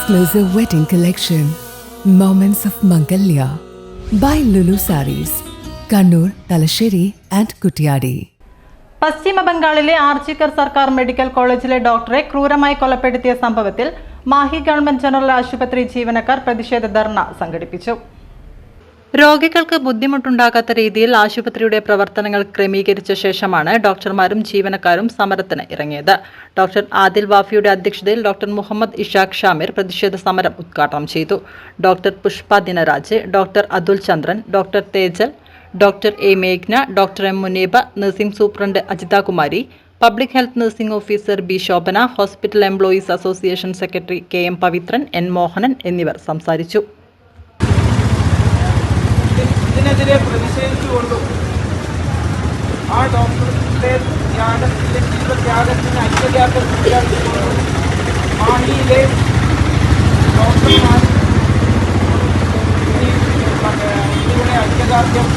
exclusive wedding collection, Moments of Mangalya by Lulu Sarees, Kannur, Talasheri and Kuttiyadi. പശ്ചിമ ബംഗാളിലെ ആർജിക്കർ സർക്കാർ medical കോളേജിലെ ഡോക്ടറെ ക്രൂരമായി കൊലപ്പെടുത്തിയ സംഭവത്തിൽ മാഹി ഗവൺമെന്റ് ജനറൽ ആശുപത്രി ജീവനക്കാർ പ്രതിഷേധ ധർണ സംഘടിപ്പിച്ചു. രോഗികൾക്ക് ബുദ്ധിമുട്ടുണ്ടാകാത്ത രീതിയിൽ ആശുപത്രിയുടെ പ്രവർത്തനങ്ങൾ ക്രമീകരിച്ച ശേഷമാണ് ഡോക്ടർമാരും ജീവനക്കാരും സമരത്തിന് ഇറങ്ങിയത്. ഡോക്ടർ ആദിൽ വാഫിയുടെ അധ്യക്ഷതയിൽ ഡോക്ടർ മുഹമ്മദ് ഇഷാഖ് ഷാമിർ പ്രതിഷേധ സമരം ഉദ്ഘാടനം ചെയ്തു. Doctor Pushpa Dinaraj, doctor Athul Chandran, doctor Tejal, doctor A മേഘ്ന, doctor M Muneeba, nursing superintendent Ajitha Kumari, public health nursing officer B Shobhana, hospital employees association secretary K M Pavithran, N Mohanan എന്നിവർ സംസാരിച്ചു. ഇതിനെതിരെ പ്രതിഷേധിച്ചുകൊണ്ടും ആ ഡോക്ടറുടെ ജീവത്യാഗത്തിന് ഐക്യദാർഢ്യം പ്രഖ്യാപിച്ചുകൊണ്ടും മാഹിയിലെ ഡോക്ടർമാർ ഇതിലൂടെ ഐക്യദാർഢ്യം